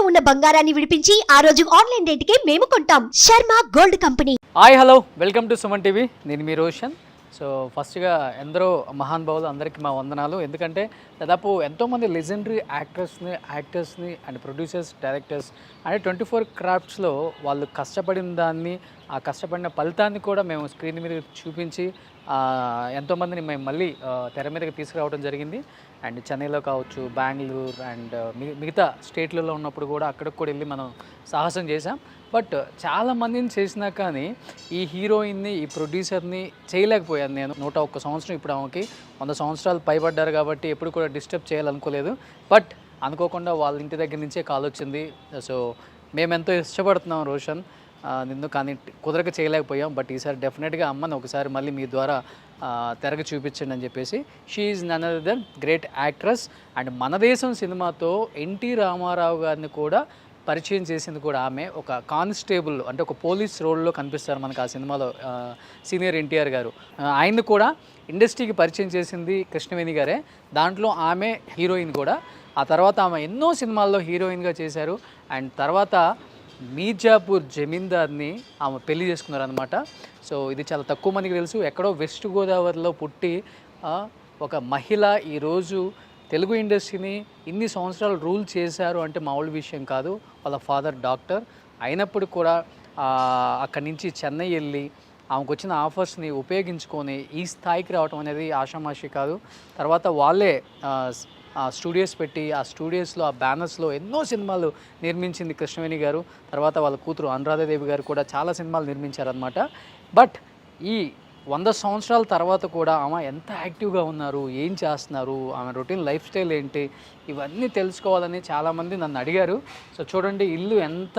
ఉన్న బంగారాన్ని విడిపించి ఆ రోజు ఆన్లైన్ రేటుకే మేము కొంటాం. Sharma gold company. Hi hello, welcome to Suman TV. నేను మీ రోషన్. సో ఫస్ట్గా ఎందరో మహానుభావులు అందరికీ మా వందనాలు. ఎందుకంటే దాదాపు ఎంతోమంది లెజెండరీ యాక్టర్స్ని అండ్ ప్రొడ్యూసర్స్, డైరెక్టర్స్ అంటే 24 క్రాఫ్ట్స్లో వాళ్ళు కష్టపడిన దాన్ని, ఆ కష్టపడిన ఫలితాన్ని కూడా మేము స్క్రీన్ మీద చూపించి ఎంతోమందిని మేము మళ్ళీ తెర మీదకి తీసుకురావడం జరిగింది. అండ్ చెన్నైలో కావచ్చు, బెంగళూరు అండ్ మిగతా స్టేట్లలో ఉన్నప్పుడు కూడా అక్కడికి కూడా వెళ్ళి మనం సాహసం చేసాం. బట్ చాలామందిని చేసినా కానీ ఈ హీరోయిన్ని, ఈ ప్రొడ్యూసర్ని చేయలేకపోయాను నేను. 101 సంవత్సరం ఇప్పుడు ఆమెకి 100 సంవత్సరాలు పైబడ్డారు కాబట్టి ఎప్పుడు కూడా డిస్టర్బ్ చేయాలనుకోలేదు. బట్ అనుకోకుండా వాళ్ళ ఇంటి దగ్గర నుంచే కాల్ వచ్చింది. సో మేమెంతో ఇష్టపడుతున్నాం రోషన్ నిన్ను, కానీ కుదరక చేయలేకపోయాం. బట్ ఈసారి డెఫినెట్గా అమ్మని ఒకసారి మళ్ళీ మీ ద్వారా తెరగ చూపించండి అని చెప్పేసి. She is none other than great actress. And Mana Desam సినిమాతో ఎన్టీ రామారావు గారిని కూడా పరిచయం చేసింది కూడా ఆమె. ఒక కానిస్టేబుల్ అంటే ఒక పోలీస్ రోల్లో కనిపిస్తారు మనకు ఆ సినిమాలో సీనియర్ ఎన్టీఆర్ గారు. ఆయన్ని కూడా ఇండస్ట్రీకి పరిచయం చేసింది కృష్ణవేణి గారే. దాంట్లో ఆమె హీరోయిన్ కూడా. ఆ తర్వాత ఆమె ఎన్నో సినిమాల్లో హీరోయిన్గా చేశారు. అండ్ తర్వాత మీర్జాపూర్ జమీందార్ని ఆమె పెళ్లి చేసుకున్నారనమాట. సో ఇది చాలా తక్కువ మందికి తెలుసు. ఎక్కడో వెస్ట్ గోదావరిలో పుట్టి ఒక మహిళ ఈరోజు తెలుగు ఇండస్ట్రీని ఇన్ని సంవత్సరాలు రూల్ చేశారు అంటే మామూలు విషయం కాదు. వాళ్ళ ఫాదర్ డాక్టర్ అయినప్పుడు కూడా అక్కడి నుంచి చెన్నై వెళ్ళి ఆమెకు వచ్చిన ఆఫర్స్ని ఉపయోగించుకొని ఈ స్థాయికి రావడం అనేది ఆషామాషి కాదు. తర్వాత వాళ్ళే స్టూడియోస్ పెట్టి ఆ స్టూడియోస్లో, ఆ బ్యానర్స్లో ఎన్నో సినిమాలు నిర్మించింది కృష్ణవేణి గారు. తర్వాత వాళ్ళ కూతురు అనురాధాదేవి గారు కూడా చాలా సినిమాలు నిర్మించారనమాట. బట్ ఈ 100 సంవత్సరాల తర్వాత కూడా ఆమె ఎంత యాక్టివ్గా ఉన్నారు, ఏం చేస్తున్నారు, ఆమె రొటీన్ లైఫ్ స్టైల్ ఏంటి, ఇవన్నీ తెలుసుకోవాలని చాలామంది నన్ను అడిగారు. సో చూడండి ఇల్లు ఎంత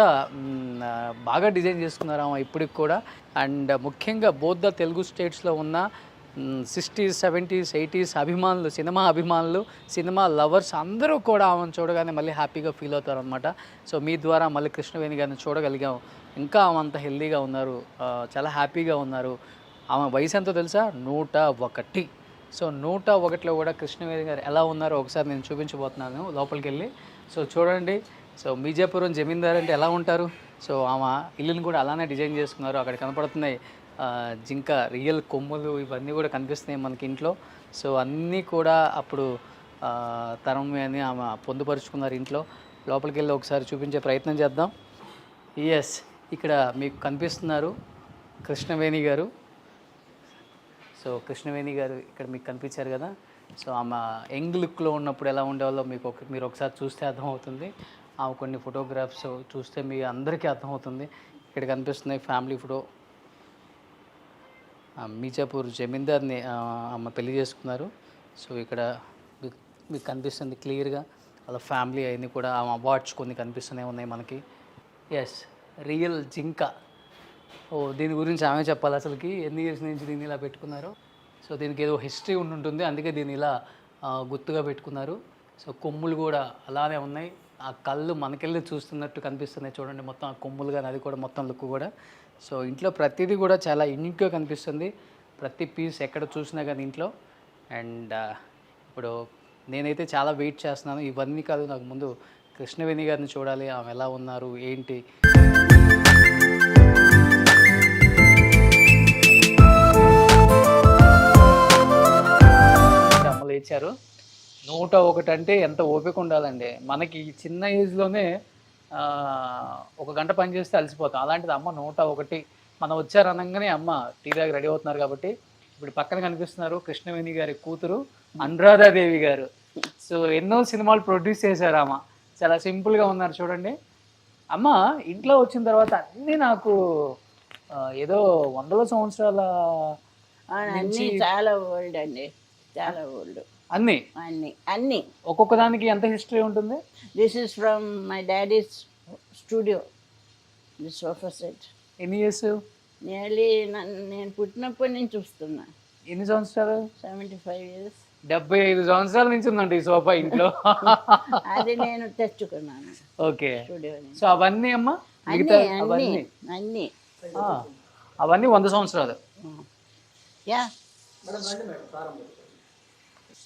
బాగా డిజైన్ చేసుకున్నారు ఆమె ఇప్పటికి కూడా. అండ్ ముఖ్యంగా బోత్ ద తెలుగు స్టేట్స్లో ఉన్న 60s, 70s, 80s అభిమానులు, సినిమా అభిమానులు, సినిమా లవర్స్ అందరూ కూడా ఆమెను చూడగానే మళ్ళీ హ్యాపీగా ఫీల్ అవుతారు అనమాట. సో మీ ద్వారా మళ్ళీ కృష్ణవేణి గారిని చూడగలిగాం. ఇంకా ఆమె అంత హెల్దీగా ఉన్నారు, చాలా హ్యాపీగా ఉన్నారు. ఆమె వయసు ఎంతో తెలుసా? 101. సో 101లో కూడా కృష్ణవేణి గారు ఎలా ఉన్నారో ఒకసారి నేను చూపించబోతున్నాను లోపలికి వెళ్ళి. సో చూడండి. సో మీర్జాపురం జమీందార్ అంటే ఎలా ఉంటారు? సో ఆమె ఇల్లుని కూడా అలానే డిజైన్ చేసుకున్నారు. అక్కడ కనపడుతున్నాయి జింక రియల్ కొమ్ములు, ఇవన్నీ కూడా కనిపిస్తున్నాయి మనకి ఇంట్లో. సో అన్నీ కూడా అప్పుడు తరం అని ఆమె పొందుపరుచుకున్నారు ఇంట్లో. లోపలికి వెళ్ళి ఒకసారి చూపించే ప్రయత్నం చేద్దాం. ఎస్, ఇక్కడ మీకు కనిపిస్తున్నారు కృష్ణవేణి గారు. సో కృష్ణవేణి గారు ఇక్కడ మీకు కనిపించారు కదా. సో ఆమె యంగ్ లుక్లో ఉన్నప్పుడు ఎలా ఉండేవాళ్ళో మీరు ఒకసారి చూస్తే అర్థమవుతుంది. ఆమె కొన్ని ఫోటోగ్రాఫ్స్ చూస్తే మీ అందరికీ అర్థమవుతుంది. ఇక్కడ కనిపిస్తున్నాయి ఫ్యామిలీ ఫోటో. మీర్జాపూర్ జమీందార్ని ఆమె పెళ్లి చేసుకున్నారు. సో ఇక్కడ మీకు కనిపిస్తుంది క్లియర్గా వాళ్ళ ఫ్యామిలీ అవన్నీ కూడా. ఆమె అవార్డ్స్ కొన్ని కనిపిస్తూనే ఉన్నాయి మనకి. ఎస్, రియల్ జింక. దీని గురించి ఆమె చెప్పాలి అసలుకి ఎన్ని ఇయర్స్ నుంచి దీన్ని ఇలా పెట్టుకున్నారు. సో దీనికి ఏదో హిస్టరీ ఉంటుంది, అందుకే దీన్ని ఇలా గుర్తుగా పెట్టుకున్నారు. సో కొమ్ములు కూడా అలానే ఉన్నాయి. ఆ కళ్ళు మనకెళ్ళి చూస్తున్నట్టు కనిపిస్తున్నాయి చూడండి, మొత్తం ఆ కొమ్ములు కానీ అది కూడా మొత్తం లుక్ కూడా. సో ఇంట్లో ప్రతిదీ కూడా చాలా యూనిక్గా కనిపిస్తుంది, ప్రతి పీస్ ఎక్కడ చూసినా కానీ ఇంట్లో. అండ్ ఇప్పుడు నేనైతే చాలా వెయిట్ చేస్తున్నాను. ఇవన్నీ కాదు, నాకు ముందు కృష్ణవేణి గారిని చూడాలి, ఆమె ఎలా ఉన్నారు ఏంటి. అమ్మలు ఇచ్చారు. 101 అంటే ఎంత ఓపిక ఉండాలండి మనకి. చిన్న ఏజ్లోనే 1 గంట పని చేస్తే అలసిపోతాం. అలాంటిది అమ్మ 101. మనం వచ్చారనగానే అమ్మ టీ దగ్గర రెడీ అవుతున్నారు కాబట్టి. ఇప్పుడు పక్కన కనిపిస్తున్నారు కృష్ణవేణి గారి కూతురు అనురాధాదేవి గారు. సో ఎన్నో సినిమాలు ప్రొడ్యూస్ చేశారు ఆమె. చాలా సింపుల్గా ఉన్నారు చూడండి. అమ్మ ఇంట్లో వచ్చిన తర్వాత అన్నీ నాకు ఏదో 100 సంవత్సరాల అన్నీ చాలా ఓల్డ్ అండి, చాలా ఓల్డ్. అన్నీ అన్నీ అన్నీ ఒక్కొక్క దానికి ఎంత హిస్టరీ ఉంటుంది? This is from my daddy's studio, this sofa set. ఎన్ని ఇయర్స్? నియర్లీ నేను పుట్టినప్పటి నుంచి చూస్తున్నా. ఎన్ని సంవత్సరాలు? 75 years. 75 సంవత్సరాల నుంచి ఉందండి ఈ సోఫా ఇంట్లో. అది నేను తెచ్చుకున్నాను. ఓకే. స్టూడియో. సో అవన్నీ అమ్మ అన్నీ అన్నీ అన్నీ అవన్నీ 100 సంవత్సరాలు. యా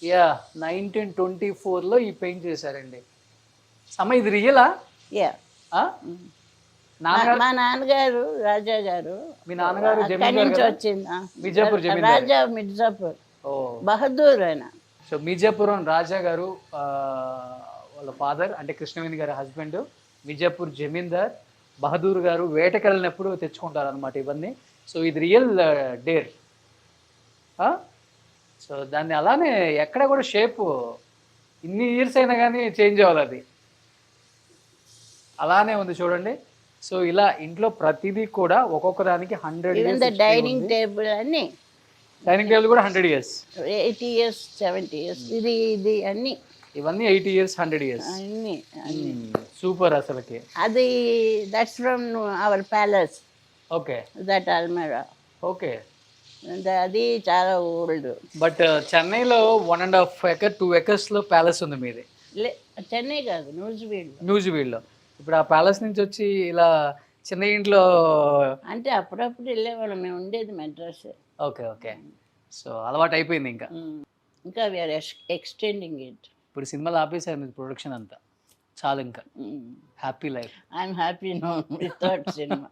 యా 1924లో ఈ పెయింట్ చేశారండి. అమ్మ ఇది రియలా? యా నాన్నగారు మా నాన్నగారు రాజా గారు మీ నాన్నగారు అక్కడి జమీందారు నుంచి కదా? వచ్చింది మిర్జాపూర్ జమీందారు. రాజా మిర్జాపూర్ ఓ బహదూర్ ఆయన. సో మిర్జాపురం రాజా గారు వాళ్ళ ఫాదర్ అంటే కృష్ణవేణి గారి హస్బెండ్ మిర్జాపూర్ జమీందార్ బహదూర్ గారు వేటకెళ్ళినప్పుడు తెచ్చుకుంటారు అనమాట ఇవన్నీ. సో ఇది రియల్ డేర్. సో దాన్ని అలానే ఎక్కడ కూడా షేప్ ఇన్ని ఇయర్స్ అయినా కానీ చేంజ్ అవ్వాలి, అది అలానే ఉంది చూడండి. సో ఇలా ఇంట్లో ప్రతిదీ కూడా ఒక్కొక్క దానికి 100 ఈవెన్ ద డైనింగ్ టేబుల్ అన్ని డైనింగ్ టేబుల్ కూడా 100 years, 80 years 70 years ఇది అన్ని ఇవన్నీ 80 years 100 years. అన్ని సూపర్ అసలుకి. అది that's from our palace, okay that almirah. Okay. అది చాలా ఓల్డ్. బట్ చెన్నైలో 1.5 acre 2 acres లో ప్యాలెస్ ఉంది మీది. చెన్నై కాదు, న్యూజివీడ్లో. ఇప్పుడు ఆ ప్యాలెస్ నుంచి వచ్చి ఇలా చిన్న ఇంట్లో అంటే అప్పుడప్పుడు వెళ్ళేవాళ్ళం, మేము ఉండేది మెడ్రాస్. Okay okay. సో అలవాటు అయిపోయింది ఇంకా. ఇంకా వీఆర్ ఎక్స్టెండింగ్ ఇట్. ఇప్పుడు సినిమాలు ఆపేసారు మీరు ప్రొడక్షన్ అంతా, చాలు ఇంకా happy life. I'm happy no without cinema.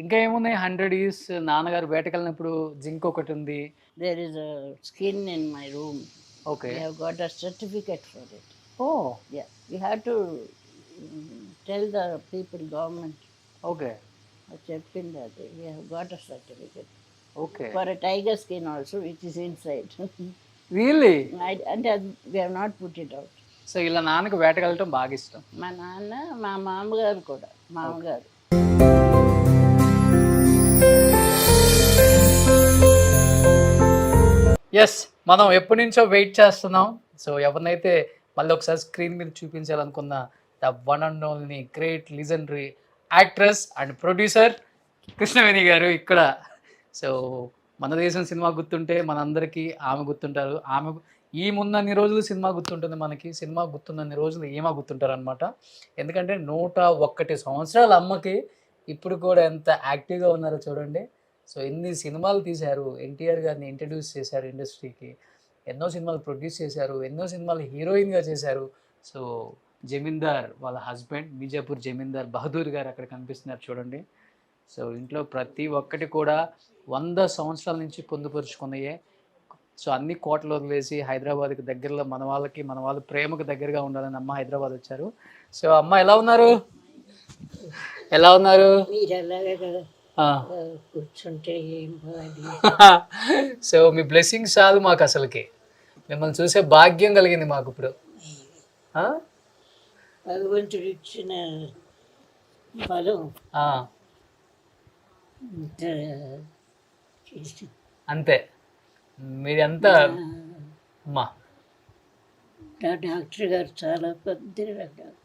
ఇంకా ఏమున్నాయి? 100 years నాన్నగారు వేటకెళ్ళినప్పుడు జింక్ ఒకటి ఉంది. There is a skin in my room. Okay. We have got a certificate for it. ఓ Yeah, we have to tell the people, government. Okay చెప్పింది అది. We have got a certificate okay. for a tiger skin also, which is inside. Really? అంటే we have not put it out. So ఇలా నాన్నకు వేటకెళ్ళటం బాగా ఇష్టం. మా నాన్న, మా మామగారు కూడా, మామగారు. ఎస్, మనం ఎప్పటి నుంచో వెయిట్ చేస్తున్నాం. సో ఎవరినైతే మళ్ళీ ఒకసారి స్క్రీన్ మీద చూపించాలనుకున్న the one and only great legendary actress and producer Krishnaveni garu ఇక్కడ. సో మన దేశం సినిమా గుర్తుంటే మనందరికీ ఆమె గుర్తుంటారు. ఆమె ఈ ముందన్ని రోజులు సినిమా గుర్తుంటుంది మనకి, సినిమా గుర్తున్నన్ని రోజులు ఏమా గుర్తుంటారు అనమాట. ఎందుకంటే 101 సంవత్సరాల అమ్మకి ఇప్పుడు కూడా ఎంత యాక్టివ్గా ఉన్నారో చూడండి. సో ఎన్ని సినిమాలు తీశారు, ఎన్టీఆర్ గారిని ఇంట్రడ్యూస్ చేశారు ఇండస్ట్రీకి, ఎన్నో సినిమాలు ప్రొడ్యూస్ చేశారు, ఎన్నో సినిమాలు హీరోయిన్గా చేశారు. సో జమీందార్ వాళ్ళ హస్బెండ్ మిర్జాపూర్ జమీందార్ బహదూర్ గారు అక్కడ కనిపిస్తున్నారు చూడండి. సో ఇంట్లో ప్రతి ఒక్కటి కూడా 100 సంవత్సరాల నుంచి పొందుపరుచుకున్నాయే. సో అన్ని కోటలు వదిలేసి హైదరాబాద్కి దగ్గరలో మన వాళ్ళ ప్రేమకు దగ్గరగా ఉండాలని అమ్మ హైదరాబాద్ వచ్చారు. సో అమ్మ ఎలా ఉన్నారు? ఎలా ఉన్నారు? కూర్చుంటే సో మీ బ్లెస్సింగ్స్ చాలు మాకు, అసలుకి మిమ్మల్ని చూసే భాగ్యం కలిగింది మాకు ఇప్పుడు. భగవంతుడు ఇచ్చిన ఫలం అంతే. మీరంతా అమ్మా డాక్టర్ గారు చాలా పెద్ద డాక్టర్,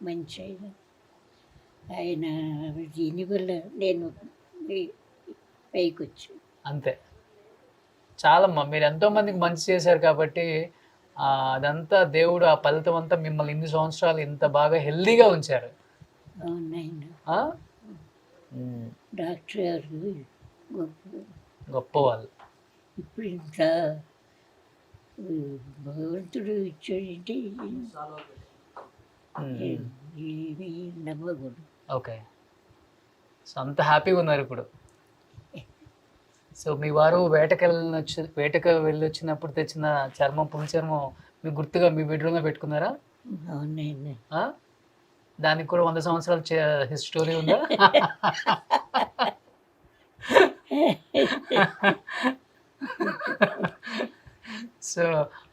మంచి ఆయన దీనివల్ల నేను పైకి వచ్చాను. అంతే చాలమ్మా. మీరు ఎంతో మందికి మంచి చేశారు కాబట్టి అదంతా దేవుడు ఆ ఫలితం అంతా మిమ్మల్ని ఇన్ని సంవత్సరాలు ఇంత బాగా హెల్దీగా ఉంచారు. అవునైనా డాక్టర్ గారు గొప్ప వాళ్ళు. ఇప్పుడు ఇంత భగవంతుడు ఇచ్చాడంటే ఏమీ నమ్మకూడదు. ఓకే. సో అంత హ్యాపీగా ఉన్నారు ఇప్పుడు. సో మీ వారు వేటకు వెళ్ళి వచ్చినప్పుడు తెచ్చిన చర్మం, పులి చర్మం మీకు గుర్తుగా మీ బెడ్రూమ్లో పెట్టుకున్నారా? అవునండి. దానికి కూడా 100 సంవత్సరాల స్టోరీ ఉందా? సో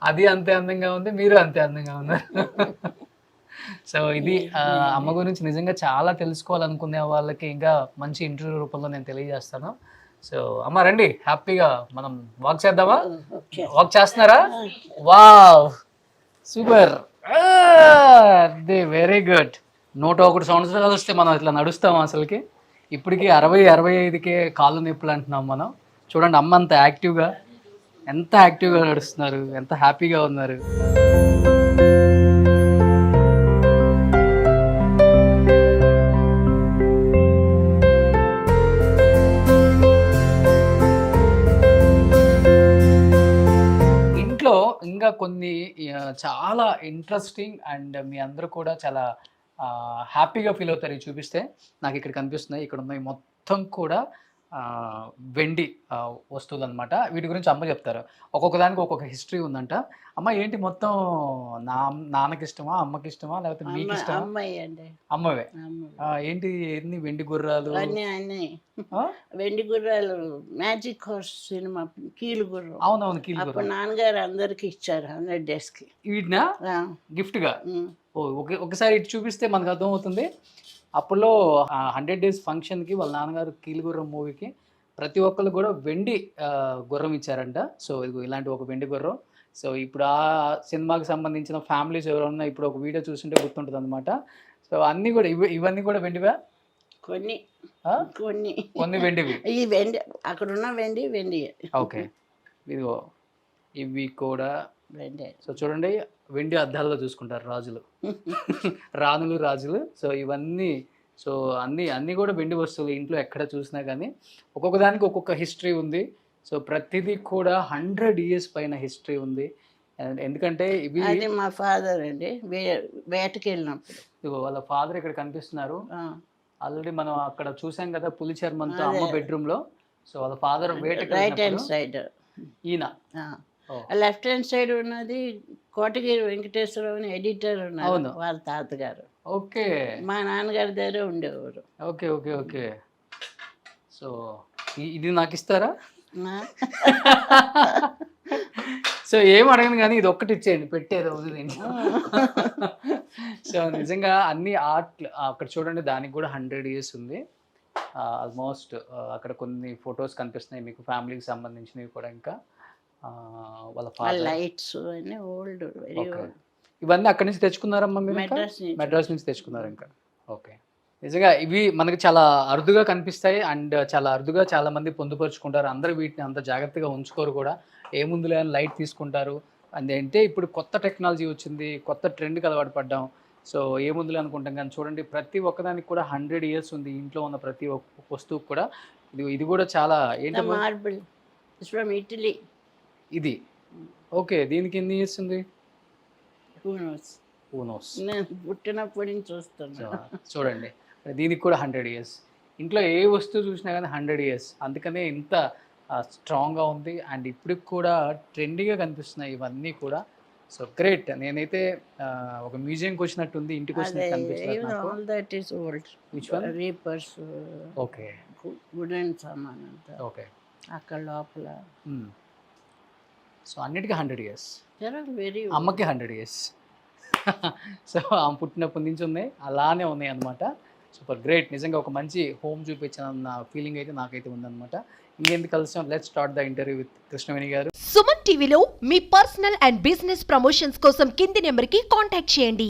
అది అంతే అందంగా ఉంది, మీరు అంతే అందంగా ఉన్నారు. సో ఇది అమ్మ గురించి నిజంగా చాలా తెలుసుకోవాలనుకునే వాళ్ళకి ఇంకా మంచి ఇంటర్వ్యూ రూపంలో నేను తెలియజేస్తాను. సో అమ్మ రండి, హ్యాపీగా మనం వాక్ చేద్దామా? వాక్ చేస్తున్నారా? Wow super, very good. 101 సంవత్సరాలు వస్తే మనం ఇట్లా నడుస్తాం అసలుకి. ఇప్పటికి 60-65కే కాళ్ళు నొప్పులు అంటున్నాం మనం. చూడండి అమ్మ అంత యాక్టివ్గా, ఎంత యాక్టివ్గా నడుస్తున్నారు, ఎంత హ్యాపీగా ఉన్నారు. ఇంట్లో ఇంకా కొన్ని చాలా ఇంట్రెస్టింగ్ అండ్ మీ అందరూ కూడా చాలా హ్యాపీగా ఫీల్ అవుతారు ఇది చూపిస్తే. నాకు ఇక్కడ కనిపిస్తున్నాయి, ఇక్కడ ఉన్నాయి మొత్తం కూడా వెండి వస్తువులు అనమాట. వీటి గురించి అమ్మ చెప్తారు. ఒక్కొక్క దానికి ఒక్కొక్క హిస్టరీ ఉందంట. అమ్మ ఏంటి మొత్తం నాన్నకి ఇష్టమా, అమ్మకి ఇష్టమా, లేకపోతే మీకు ఇష్టమా? అమ్మాయి అండి. అమ్మవే. అమ్మాయి. ఏంటి ఎన్ని వెండి గుర్రాలు? అన్నీ ఆ? వెండి గుర్రాలు, మ్యాజిక్ హార్స్ సినిమా కీలు గుర్రం. అవునవును, కీలు అప్పుడు గుర్రం. నాన్నగారు అందరికి ఇచ్చారు 100 daysకి. వీటినా గిఫ్ట్ గా? ఒకసారి ఇటు చూపిస్తే మనకు అర్థం అవుతుంది. అప్పుడులో 100 days ఫంక్షన్కి వాళ్ళ నాన్నగారు కీలుగుర్రం మూవీకి ప్రతి ఒక్కరు కూడా వెండి గుర్రం ఇచ్చారంట. సో ఇది ఇలాంటి ఒక వెండి గుర్రం. సో ఇప్పుడు ఆ సినిమాకి సంబంధించిన ఫ్యామిలీస్ ఎవరైనా ఇప్పుడు ఒక వీడియో చూస్తుంటే గుర్తుంటుంది అనమాట. సో అన్నీ కూడా ఇవన్నీ కూడా వెండివా? కొన్ని ఆ? కొన్ని కొన్ని వెండివి. ఈ వెండి అక్కడున్న వెండి ఓకే, ఇదిగో ఇవి కూడా వెండి. సో చూడండి, వెండి అద్దాల్లో చూసుకుంటారు రాజులు, రాణులు, రాజులు. సో ఇవన్నీ, సో అన్నీ కూడా వెండి వస్తువులు. ఇంట్లో ఎక్కడ చూసినా కానీ ఒక్కొక్క దానికి ఒక్కొక్క హిస్టరీ ఉంది. సో ప్రతిదీ కూడా 100 years పైన హిస్టరీ ఉంది. ఎందుకంటే ఇవి అది మా ఫాదర్ అండి, వేటకి వెళ్ళినప్పుడు. ఇదిగో వాళ్ళ ఫాదర్ ఇక్కడ కనిపిస్తున్నారు. ఆల్రెడీ మనం అక్కడ చూసాం కదా పులి చర్మంతో అమ్మ బెడ్రూమ్ లో. సో వాళ్ళ ఫాదర్ వేటకి రైట్ హ్యాండ్ సైడ్. ఈయన లెఫ్ట్ హ్యాండ్ సైడ్ ఉన్నది కోటగిరి వెంకటేశ్వరరావు అని ఎడిటర్ ఉన్నారు, వాళ్ళ తాతగారు. ఓకే, మా నాన్నగారి దగ్గర ఉండేవారు. Okay okay okay. సో ఇది నాకు ఇస్తారా? సో ఏం అడగను కానీ ఇది ఒక్కటి ఇచ్చేయండి, పెట్టేది అవుతుంది. సో నిజంగా అన్ని ఆర్ట్ అక్కడ చూడండి, దానికి కూడా 100 years ఉంది ఆల్మోస్ట్. అక్కడ కొన్ని ఫొటోస్ కనిపిస్తున్నాయి మీకు ఫ్యామిలీకి సంబంధించినవి కూడా. ఇంకా వాళ్ళ ఫాదర్ లైట్స్ అన్ని ఓల్డ్, వెరీ ఓల్డ్. ఇవన్నీ అక్కడి నుంచి తెచ్చుకున్నారమ్మా మీరు? మెడ్రాస్ నుంచి తెచ్చుకున్నారు ఇంకా. ఓకే, నిజంగా ఇవి మనకి చాలా అరుదుగా కనిపిస్తాయి అండ్ చాలా అరుదుగా చాలా మంది పొందుపరుచుకుంటారు. అందరూ వీటిని అంత జాగ్రత్తగా ఉంచుకోరు కూడా, ఏముందులే అని లైట్ తీసుకుంటారు. అంటే ఇప్పుడు కొత్త టెక్నాలజీ వచ్చింది, కొత్త ట్రెండ్కి అలవాటు పడ్డాం. సో ఏముందులే అనుకుంటాం కానీ చూడండి ప్రతి ఒక్కదానికి కూడా 100 years ఉంది. ఇంట్లో ఉన్న ప్రతి ఒక్క వస్తువుకు కూడా. ఇది కూడా చాలా ఏంటి, మార్బుల్ ఫ్రమ్ ఇటలీ. ఇది ఓకే, దీనికి ఎన్ని ఇయర్స్ ఉంది? Who knows? నేను పుట్టినప్పటి నుంచి చూస్తున్నా. చూడండి దీనికి కూడా 100 years. ఇంట్లో ఏ వస్తువు చూసినా కానీ 100 years. అందుకనే ఇంత స్ట్రాంగ్గా ఉంది అండ్ ఇప్పటికి కూడా ట్రెండీగా కనిపిస్తున్నాయి ఇవన్నీ కూడా. So great. నేనైతే ఒక మ్యూజియంకి వచ్చినట్టుంది, ఇంటికి వచ్చినట్టు కనిపిస్తుంది నాకు. All that is old. Which one? Reapers. Okay, wooden సామాన్ అంతా ఓకే అక్కడ లోపల. సో అన్నిటికీ 100 years. వెరీ అమ్మకి 100 years. సో ఆమె పుట్టినప్పటి నుంచి ఉన్నాయి, అలానే ఉన్నాయి అనమాట. Super great. నిజంగా ఒక మంచి హోమ్ చూపించిన ఫీలింగ్ అయితే నాకైతే ఉందన్నమాట. ఇంకెందుకు కలిసాం, let's start the interview with Krishnaveni గారు. సుమన్ టీవీలో మీ పర్సనల్ అండ్ బిజినెస్ ప్రమోషన్స్ కోసం కింది నెంబర్కి కాంటాక్ట్ చేయండి.